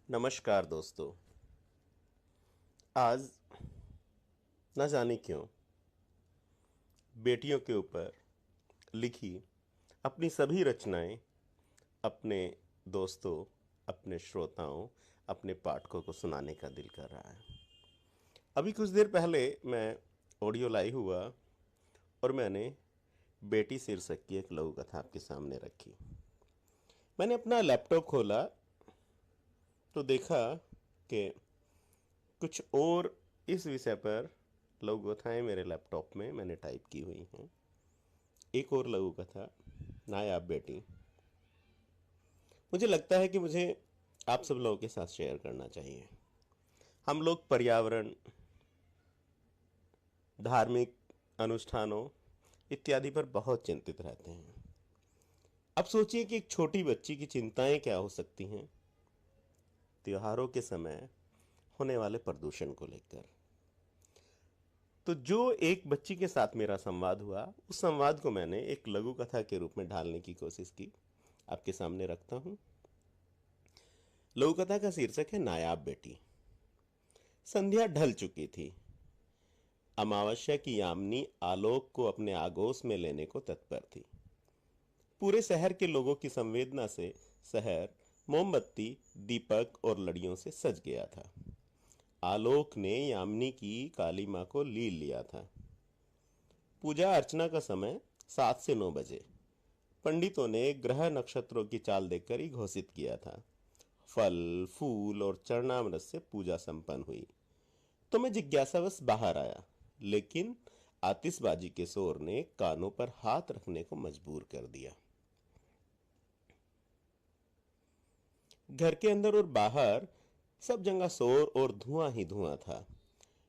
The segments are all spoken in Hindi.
नमस्कार दोस्तों। आज न जाने क्यों बेटियों के ऊपर लिखी अपनी सभी रचनाएं अपने दोस्तों, अपने श्रोताओं, अपने पाठकों को सुनाने का दिल कर रहा है। अभी कुछ देर पहले मैं ऑडियो लाई हुआ और मैंने बेटी शीर्षक की एक लघु कथा आपके सामने रखी। मैंने अपना लैपटॉप खोला तो देखा कि कुछ और इस विषय पर लघु कथाएँ मेरे लैपटॉप में मैंने टाइप की हुई हैं। एक और लघु कथा, नायाब बेटी। मुझे लगता है कि मुझे आप सब लोगों के साथ शेयर करना चाहिए। हम लोग पर्यावरण, धार्मिक अनुष्ठानों इत्यादि पर बहुत चिंतित रहते हैं। अब सोचिए कि एक छोटी बच्ची की चिंताएं क्या हो सकती हैं त्योहारों के समय होने वाले प्रदूषण को लेकर। तो जो एक बच्ची के साथ मेरा संवाद हुआ, उस संवाद को मैंने एक लघु कथा के रूप में ढालने की कोशिश की, आपके सामने रखता हूं। लघु कथा का शीर्षक है नायाब बेटी। संध्या ढल चुकी थी। अमावस्या की यामिनी आलोक को अपने आगोश में लेने को तत्पर थी। पूरे शहर के लोगों की संवेदना से शहर मोमबत्ती, दीपक और लड़ियों से सज गया था। आलोक ने यामिनी की काली मां को लील लिया था। पूजा अर्चना का समय 7 से 9 बजे। पंडितों ने ग्रह नक्षत्रों की चाल देखकर ही घोषित किया था। फल, फूल और चरणामृत से पूजा संपन्न हुई तो मैं जिज्ञासावश बाहर आया, लेकिन आतिशबाजी के शोर ने कानों पर हाथ रखने को मजबूर कर दिया। घर के अंदर और बाहर सब जगह शोर और धुआं ही धुआं था,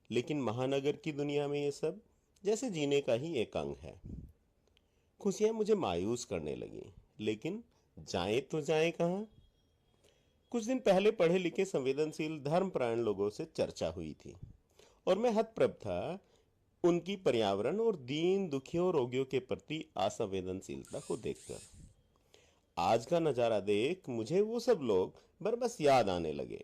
लेकिन महानगर की दुनिया में ये सब जैसे जीने का ही एक अंग है। खुशियां मुझे मायूस करने लगी, लेकिन जाएं तो जाएं कहां। कुछ दिन पहले पढ़े लिखे संवेदनशील धर्मपरायण लोगों से चर्चा हुई थी और मैं हतप्रभ था उनकी पर्यावरण और दीन दुखियों रोगियों के प्रति असंवेदनशीलता को देखकर। आज का नजारा देख मुझे वो सब लोग बस याद आने लगे।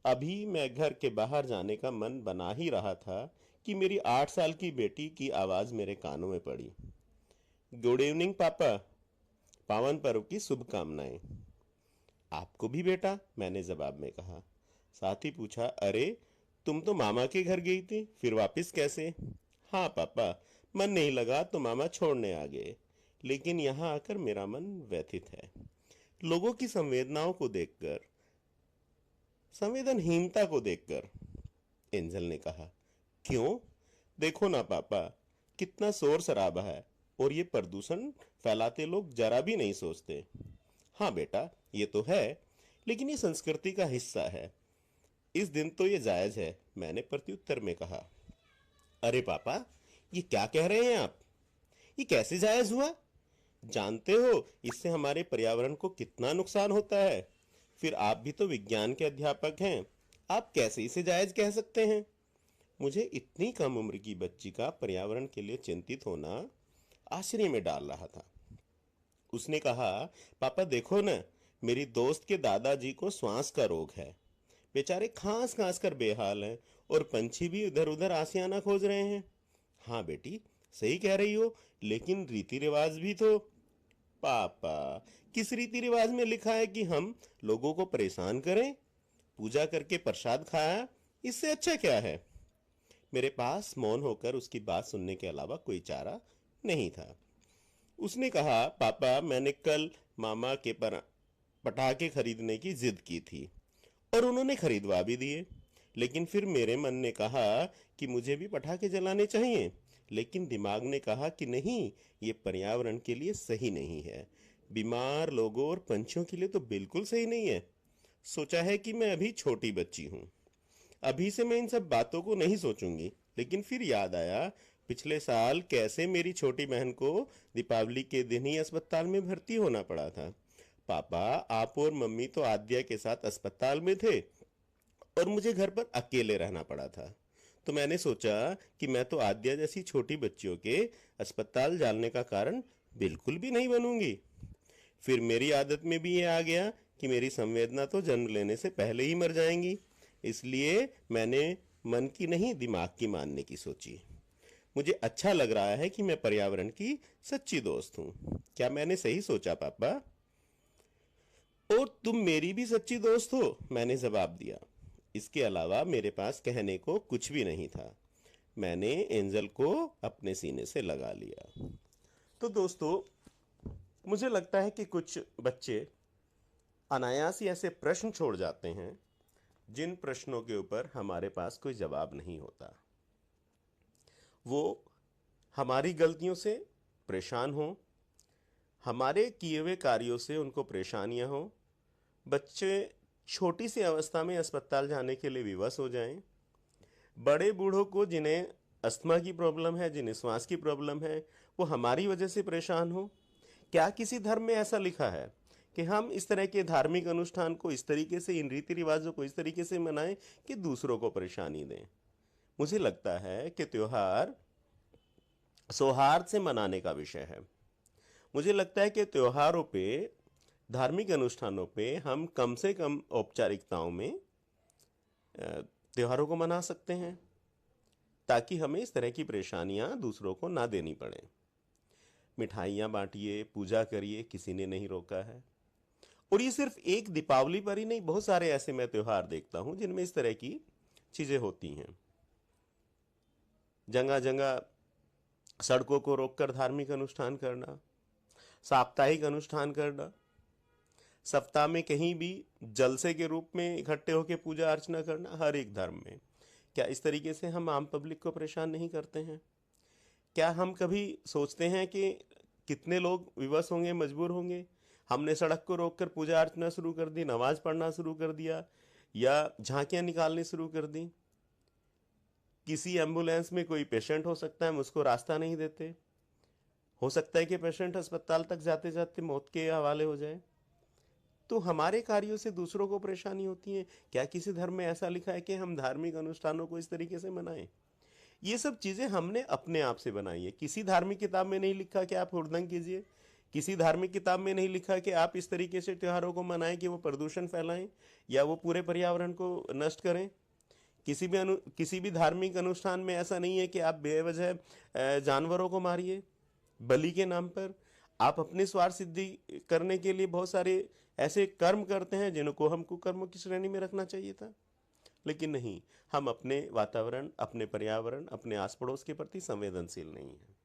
अभी मैं घर के बाहर जाने का मन बना ही रहा था कि मेरी 8 साल की बेटी की आवाज मेरे कानों में पड़ी। गुड इवनिंग पापा, पावन पर्व की शुभकामनाएं। आपको भी बेटा, मैंने जवाब में कहा। साथ ही पूछा, अरे तुम तो मामा के घर गई थी, फिर वापस कैसे? हाँ पापा, मन नहीं लगा तो मामा छोड़ने आ गए, लेकिन यहाँ आकर मेरा मन व्यथित है। लोगों की संवेदनाओं को देखकर, संवेदनहीनता को देखकर। एंजल ने कहा, क्यों? देखो ना पापा, कितना शोर शराबा है और ये प्रदूषण फैलाते लोग जरा भी नहीं सोचते। हाँ बेटा, ये तो है, लेकिन ये संस्कृति का हिस्सा है। इस दिन तो ये जायज है, मैंने प्रत्युत्तर में कहा। अरे पापा, ये क्या कह रहे हैं आप? ये कैसे जायज हुआ? जानते हो इससे हमारे पर्यावरण को कितना नुकसान होता है। फिर आप भी तो विज्ञान के अध्यापक हैं, आप कैसे इसे जायज कह सकते हैं? मुझे इतनी कम उम्र की बच्ची का पर्यावरण के लिए चिंतित होना आश्चर्य में डाल रहा था। उसने कहा, पापा देखो ना, मेरी दोस्त के दादाजी को श्वास का रोग है। बेचारे खांस खांस कर बेहाल हैं और पंछी भी इधर उधर आशियाना खोज रहे हैं। हाँ बेटी, सही कह रही हो, लेकिन रीति रिवाज भी तो। पापा, किस रीति रिवाज में लिखा है कि हम लोगों को परेशान करें? पूजा करके प्रसाद खाया, इससे अच्छा क्या है? मेरे पास मौन होकर उसकी बात सुनने के अलावा कोई चारा नहीं था। उसने कहा, पापा मैंने कल मामा के पटाखे खरीदने की जिद की थी और उन्होंने खरीदवा भी दिए, लेकिन फिर मेरे मन ने कहा कि मुझे भी पटाखे जलाने चाहिए, लेकिन दिमाग ने कहा कि नहीं, ये पर्यावरण के लिए सही नहीं है, बीमार लोगों और पंछियों के लिए तो बिल्कुल सही नहीं है। सोचा है कि मैं अभी छोटी बच्ची हूं, अभी से मैं इन सब बातों को नहीं सोचूंगी। लेकिन फिर याद आया पिछले साल कैसे मेरी छोटी बहन को दीपावली के दिन ही अस्पताल में भर्ती होना पड़ा था। पापा, आप और मम्मी तो आद्या के साथ अस्पताल में थे और मुझे घर पर अकेले रहना पड़ा था। तो मैंने सोचा कि मैं तो आद्या जैसी छोटी बच्चियों के अस्पताल जाने का कारण बिल्कुल भी नहीं बनूंगी। फिर मेरी आदत में भी ये आ गया कि मेरी संवेदना तो जन्म लेने से पहले ही मर जाएंगी, इसलिए मैंने मन की नहीं दिमाग की मानने की सोची। मुझे अच्छा लग रहा है कि मैं पर्यावरण की सच्ची दोस्त हूँ। क्या मैंने सही सोचा पापा? और तुम मेरी भी सच्ची दोस्त हो, मैंने जवाब दिया। इसके अलावा मेरे पास कहने को कुछ भी नहीं था। मैंने एंजल को अपने सीने से लगा लिया। तो दोस्तों, मुझे लगता है कि कुछ बच्चे अनायास ही ऐसे प्रश्न छोड़ जाते हैं जिन प्रश्नों के ऊपर हमारे पास कोई जवाब नहीं होता। वो हमारी गलतियों से परेशान हो, हमारे किए हुए कार्यों से उनको परेशानियां हो, बच्चे छोटी सी अवस्था में अस्पताल जाने के लिए विवश हो जाएं, बड़े बूढ़ों को जिन्हें अस्थमा की प्रॉब्लम है, जिन्हें श्वास की प्रॉब्लम है, वो हमारी वजह से परेशान हो। क्या किसी धर्म में ऐसा लिखा है कि हम इस तरह के धार्मिक अनुष्ठान को इस तरीके से, इन रीति रिवाजों को इस तरीके से मनाएं कि दूसरों को परेशानी दें? मुझे लगता है कि त्योहार सौहार्द से मनाने का विषय है। मुझे लगता है कि त्योहारों पे, धार्मिक अनुष्ठानों पे हम कम से कम औपचारिकताओं में त्योहारों को मना सकते हैं, ताकि हमें इस तरह की परेशानियां दूसरों को ना देनी पड़े। मिठाइयाँ बांटिए, पूजा करिए, किसी ने नहीं रोका है। और ये सिर्फ एक दीपावली पर ही नहीं, बहुत सारे ऐसे मैं त्योहार देखता हूँ जिनमें इस तरह की चीज़ें होती हैं। जगह जगह सड़कों को रोककर धार्मिक अनुष्ठान करना, साप्ताहिक अनुष्ठान करना, सप्ताह में कहीं भी जलसे के रूप में इकट्ठे होकर पूजा अर्चना करना, हर एक धर्म में। क्या इस तरीके से हम आम पब्लिक को परेशान नहीं करते हैं? क्या हम कभी सोचते हैं कि कितने लोग विवश होंगे, मजबूर होंगे? हमने सड़क को रोककर पूजा अर्चना शुरू कर दी, नमाज पढ़ना शुरू कर दिया, या झांकियां निकालनी शुरू कर दी। किसी एम्बुलेंस में कोई पेशेंट हो सकता है, हम उसको रास्ता नहीं देते। हो सकता है कि पेशेंट अस्पताल तक जाते जाते मौत के हवाले हो जाए। तो हमारे कार्यों से दूसरों को परेशानी होती है। क्या किसी धर्म में ऐसा लिखा है कि हम धार्मिक अनुष्ठानों को इस तरीके से मनाएं? ये सब चीज़ें हमने अपने आप से बनाई है। किसी धार्मिक किताब में नहीं लिखा कि आप हुड़दंग कीजिए, किसी धार्मिक किताब में नहीं लिखा कि आप इस तरीके से त्योहारों को मनाएं कि वो प्रदूषण फैलाएं या वो पूरे पर्यावरण को नष्ट करें। किसी भी धार्मिक अनुष्ठान में ऐसा नहीं है कि आप बेवजह जानवरों को मारिए बलि के नाम पर। आप अपने स्वार्थ सिद्धि करने के लिए बहुत सारे ऐसे कर्म करते हैं जिनको हम कुकर्मों की श्रेणी में रखना चाहिए था, लेकिन नहीं, हम अपने वातावरण, अपने पर्यावरण, अपने आस पड़ोस के प्रति संवेदनशील नहीं हैं।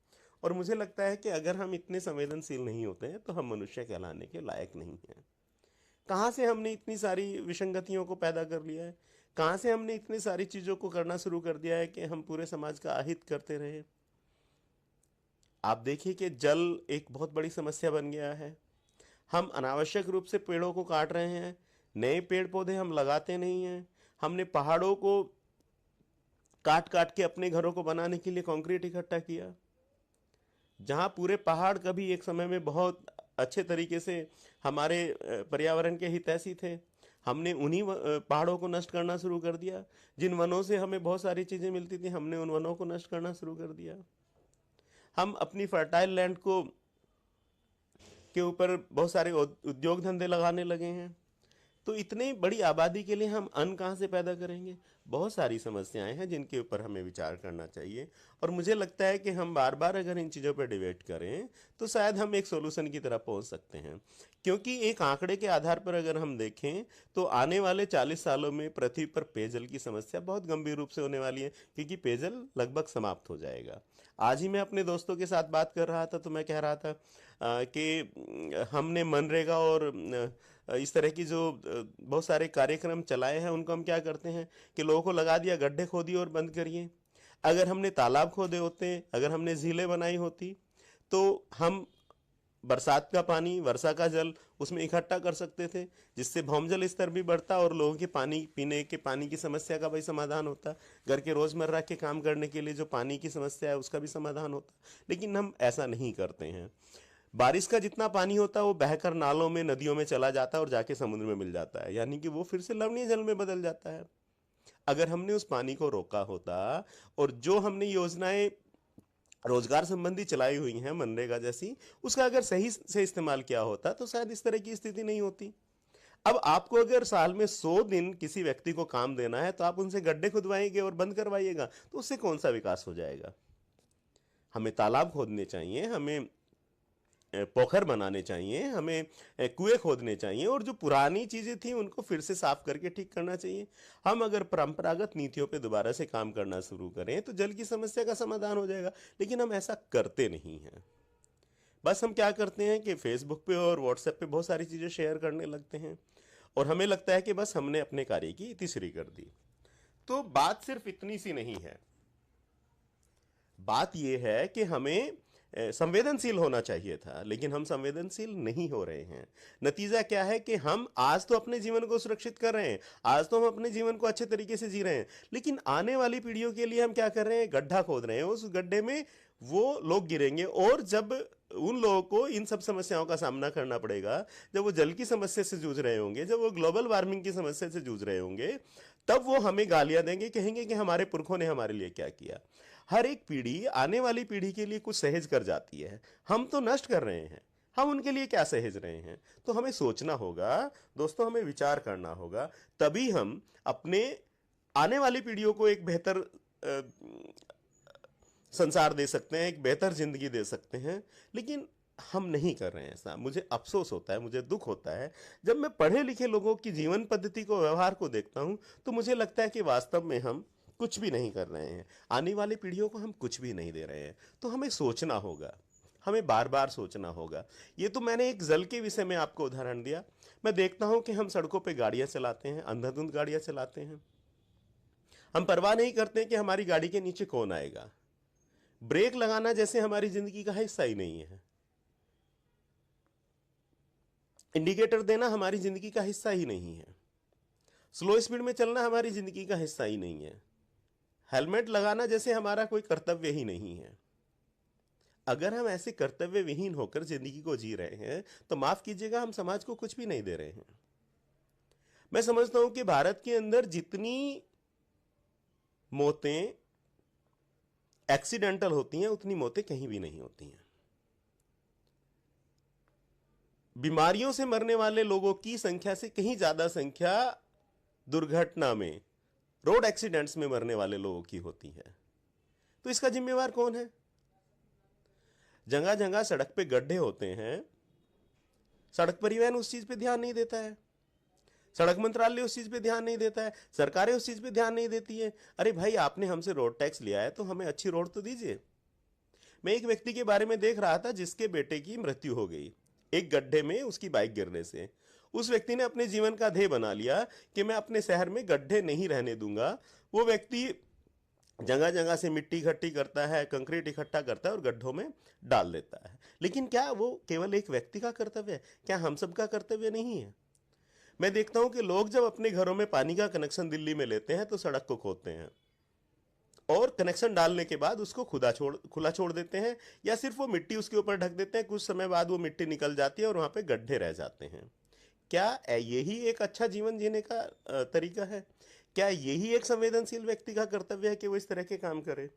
और मुझे लगता है कि अगर हम इतने संवेदनशील नहीं होते हैं तो हम मनुष्य कहलाने के लायक नहीं हैं। कहाँ से हमने इतनी सारी विसंगतियों को पैदा कर लिया है? कहाँ से हमने इतनी सारी चीज़ों को करना शुरू कर दिया है कि हम पूरे समाज का अहित करते रहे? आप देखिए कि जल एक बहुत बड़ी समस्या बन गया है। हम अनावश्यक रूप से पेड़ों को काट रहे हैं, नए पेड़ पौधे हम लगाते नहीं हैं। हमने पहाड़ों को काट काट के अपने घरों को बनाने के लिए कंक्रीट इकट्ठा किया। जहाँ पूरे पहाड़ कभी एक समय में बहुत अच्छे तरीके से हमारे पर्यावरण के हितैषी थे, हमने उन्हीं पहाड़ों को नष्ट करना शुरू कर दिया। जिन वनों से हमें बहुत सारी चीज़ें मिलती थी, हमने उन वनों को नष्ट करना शुरू कर दिया। हम अपनी फर्टाइल लैंड को के ऊपर बहुत सारे उद्योग धंधे लगाने लगे हैं। तो इतनी बड़ी आबादी के लिए हम अन्न कहाँ से पैदा करेंगे? बहुत सारी समस्याएं हैं जिनके ऊपर हमें विचार करना चाहिए। और मुझे लगता है कि हम बार बार अगर इन चीज़ों पर डिबेट करें तो शायद हम एक सोल्यूशन की तरफ पहुंच सकते हैं। क्योंकि एक आंकड़े के आधार पर अगर हम देखें तो आने वाले 40 सालों में पृथ्वी पर पेयजल की समस्या बहुत गंभीर रूप से होने वाली है, क्योंकि पेयजल लगभग समाप्त हो जाएगा। आज ही मैं अपने दोस्तों के साथ बात कर रहा था तो मैं कह रहा था कि हमने मनरेगा और इस तरह की जो बहुत सारे कार्यक्रम चलाए हैं, उनको हम क्या करते हैं कि लोगों को लगा दिया गड्ढे खोदिए और बंद करिए। अगर हमने तालाब खोदे होते, अगर हमने झीलें बनाई होती, तो हम बरसात का पानी, वर्षा का जल उसमें इकट्ठा कर सकते थे, जिससे भौमजल स्तर भी बढ़ता और लोगों के पानी पीने के पानी की समस्या का भी समाधान होता। घर के रोज़मर्रा के काम करने के लिए जो पानी की समस्या है उसका भी समाधान होता। लेकिन हम ऐसा नहीं करते हैं। बारिश का जितना पानी होता है वो बहकर नालों में, नदियों में चला जाता है और जाके समुद्र में मिल जाता है, यानी कि वो फिर से लवणीय जल में बदल जाता है। अगर हमने उस पानी को रोका होता और जो हमने योजनाएं रोजगार संबंधी चलाई हुई हैं मनरेगा जैसी, उसका अगर सही से इस्तेमाल किया होता तो शायद इस तरह की स्थिति नहीं होती। अब आपको अगर साल में 100 दिन किसी व्यक्ति को काम देना है तो आप उनसे गड्ढे खुदवाएंगे और बंद करवाइएगा, तो उससे कौन सा विकास हो जाएगा? हमें तालाब खोदने चाहिए, हमें पोखर बनाने चाहिए, हमें कुएं खोदने चाहिए, और जो पुरानी चीजें थी उनको फिर से साफ करके ठीक करना चाहिए। हम अगर परंपरागत नीतियों पे दोबारा से काम करना शुरू करें तो जल की समस्या का समाधान हो जाएगा, लेकिन हम ऐसा करते नहीं हैं। बस हम क्या करते हैं कि फेसबुक पे और व्हाट्सएप पे बहुत सारी चीजें शेयर करने लगते हैं, और हमें लगता है कि बस हमने अपने कार्य की इतिश्री कर दी। तो बात सिर्फ इतनी सी नहीं है, बात यह है कि हमें संवेदनशील होना चाहिए था, लेकिन हम संवेदनशील नहीं हो रहे हैं। नतीजा क्या है कि हम आज तो अपने जीवन को सुरक्षित कर रहे हैं, आज तो हम अपने जीवन को अच्छे तरीके से जी रहे हैं, लेकिन आने वाली पीढ़ियों के लिए हम क्या कर रहे हैं? गड्ढा खोद रहे हैं। उस गड्ढे में वो लोग गिरेंगे, और जब उन लोगों को इन सब समस्याओं का सामना करना पड़ेगा, जब वो जल की समस्या से जूझ रहे होंगे, जब वो ग्लोबल वार्मिंग की समस्या से जूझ रहे होंगे, तब वो हमें गालियां देंगे, कहेंगे कि हमारे पुरखों ने हमारे लिए क्या किया। हर एक पीढ़ी आने वाली पीढ़ी के लिए कुछ सहेज कर जाती है, हम तो नष्ट कर रहे हैं, हम उनके लिए क्या सहेज रहे हैं? तो हमें सोचना होगा दोस्तों, हमें विचार करना होगा, तभी हम अपने आने वाली पीढ़ियों को एक बेहतर संसार दे सकते हैं, एक बेहतर जिंदगी दे सकते हैं। लेकिन हम नहीं कर रहे हैं ऐसा। मुझे अफसोस होता है, मुझे दुख होता है जब मैं पढ़े लिखे लोगों की जीवन पद्धति को, व्यवहार को देखता हूं, तो मुझे लगता है कि वास्तव में हम कुछ भी नहीं कर रहे हैं, आने वाली पीढ़ियों को हम कुछ भी नहीं दे रहे हैं। तो हमें सोचना होगा, हमें बार बार सोचना होगा। ये तो मैंने एक जल के विषय में आपको उदाहरण दिया। मैं देखता हूं कि हम सड़कों पे गाड़ियां चलाते हैं, अंधाधुंध गाड़ियां चलाते हैं, हम परवाह नहीं करते कि हमारी गाड़ी के नीचे कौन आएगा। ब्रेक लगाना जैसे हमारी जिंदगी का हिस्सा ही नहीं है, इंडिकेटर देना हमारी जिंदगी का हिस्सा ही नहीं है, स्लो स्पीड में चलना हमारी जिंदगी का हिस्सा ही नहीं है, हेलमेट लगाना जैसे हमारा कोई कर्तव्य ही नहीं है। अगर हम ऐसे कर्तव्य विहीन होकर जिंदगी को जी रहे हैं तो माफ कीजिएगा, हम समाज को कुछ भी नहीं दे रहे हैं। मैं समझता हूं कि भारत के अंदर जितनी मौतें एक्सीडेंटल होती हैं, उतनी मौतें कहीं भी नहीं होती हैं। बीमारियों से मरने वाले लोगों की संख्या से कहीं ज्यादा संख्या दुर्घटना में, रोड एक्सीडेंट्स में मरने वाले लोगों की होती है। तो इसका जिम्मेवार कौन है? जगह जगह सड़क पे गड्ढे होते हैं, सड़क परिवहन उस चीज पे ध्यान नहीं देता है, सड़क मंत्रालय उस चीज पे ध्यान नहीं देता है, सरकारें उस चीज पे ध्यान नहीं देती है। अरे भाई, आपने हमसे रोड टैक्स लिया है तो हमें अच्छी रोड तो दीजिए। मैं एक व्यक्ति के बारे में देख रहा था जिसके बेटे की मृत्यु हो गई एक गड्ढे में उसकी बाइक गिरने से। उस व्यक्ति ने अपने जीवन का ध्येय बना लिया कि मैं अपने शहर में गड्ढे नहीं रहने दूंगा। वो व्यक्ति जगह जगह से मिट्टी इकट्ठी करता है, कंक्रीट इकट्ठा करता है और गड्ढों में डाल देता है। लेकिन क्या वो केवल एक व्यक्ति का कर्तव्य है? क्या हम सबका कर्तव्य नहीं है? मैं देखता हूं कि लोग जब अपने घरों में पानी का कनेक्शन दिल्ली में लेते हैं तो सड़क को खोदते हैं और कनेक्शन डालने के बाद उसको खुला छोड़ देते हैं, या सिर्फ वो मिट्टी उसके ऊपर ढक देते हैं। कुछ समय बाद वो मिट्टी निकल जाती है और वहां पे गड्ढे रह जाते हैं। क्या यही एक अच्छा जीवन जीने का तरीका है? क्या यही एक संवेदनशील व्यक्ति का कर्तव्य है कि वो इस तरह के काम करे?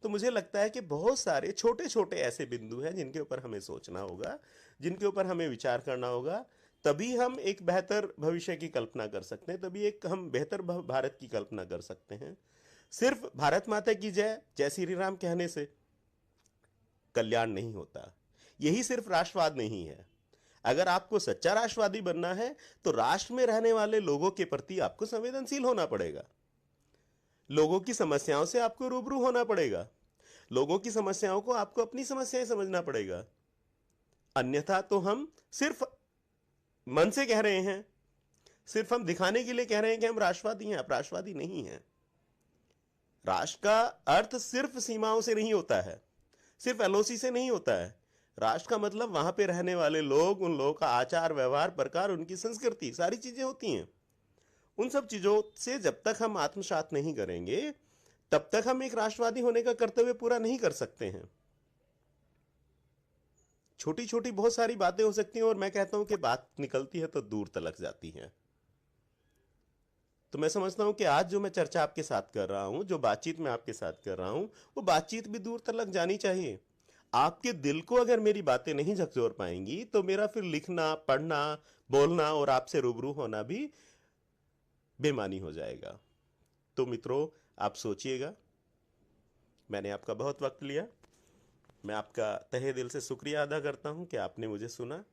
तो मुझे लगता है कि बहुत सारे छोटे छोटे ऐसे बिंदु हैं जिनके ऊपर हमें सोचना होगा, जिनके ऊपर हमें विचार करना होगा। तभी हम एक बेहतर भविष्य की कल्पना कर सकते हैं, तभी एक हम बेहतर भारत की कल्पना कर सकते हैं। सिर्फ भारत माता की जय, जय श्री राम कहने से कल्याण नहीं होता। यही सिर्फ राष्ट्रवाद नहीं है। अगर आपको सच्चा राष्ट्रवादी बनना है तो राष्ट्र में रहने वाले लोगों के प्रति आपको संवेदनशील होना पड़ेगा, लोगों की समस्याओं से आपको रूबरू होना पड़ेगा, लोगों की समस्याओं को आपको अपनी समस्याएं समझना पड़ेगा। अन्यथा तो हम सिर्फ मन से कह रहे हैं, सिर्फ हम दिखाने के लिए कह रहे हैं कि हम राष्ट्रवादी हैं। आप राष्ट्रवादी नहीं हैं। राष्ट्र का अर्थ सिर्फ सीमाओं से नहीं होता है, सिर्फ एलओसी से नहीं होता है। राष्ट्र का मतलब वहां पे रहने वाले लोग, उन लोगों का आचार व्यवहार, प्रकार, उनकी संस्कृति, सारी चीजें होती हैं। उन सब चीजों से जब तक हम आत्मसात नहीं करेंगे तब तक हम एक राष्ट्रवादी होने का कर्तव्य पूरा नहीं कर सकते हैं। छोटी छोटी बहुत सारी बातें हो सकती हैं और मैं कहता हूं कि बात निकलती है तो दूर तलक जाती है। तो मैं समझता हूं कि आज जो मैं चर्चा आपके साथ कर रहा हूं, जो बातचीत मैं आपके साथ कर रहा हूं, वो बातचीत भी दूर तलक जानी चाहिए। आपके दिल को अगर मेरी बातें नहीं झकझोर पाएंगी तो मेरा फिर लिखना, पढ़ना, बोलना और आपसे रूबरू होना भी बेमानी हो जाएगा। तो मित्रों, आप सोचिएगा। मैंने आपका बहुत वक्त लिया। मैं आपका तहे दिल से शुक्रिया अदा करता हूं कि आपने मुझे सुना।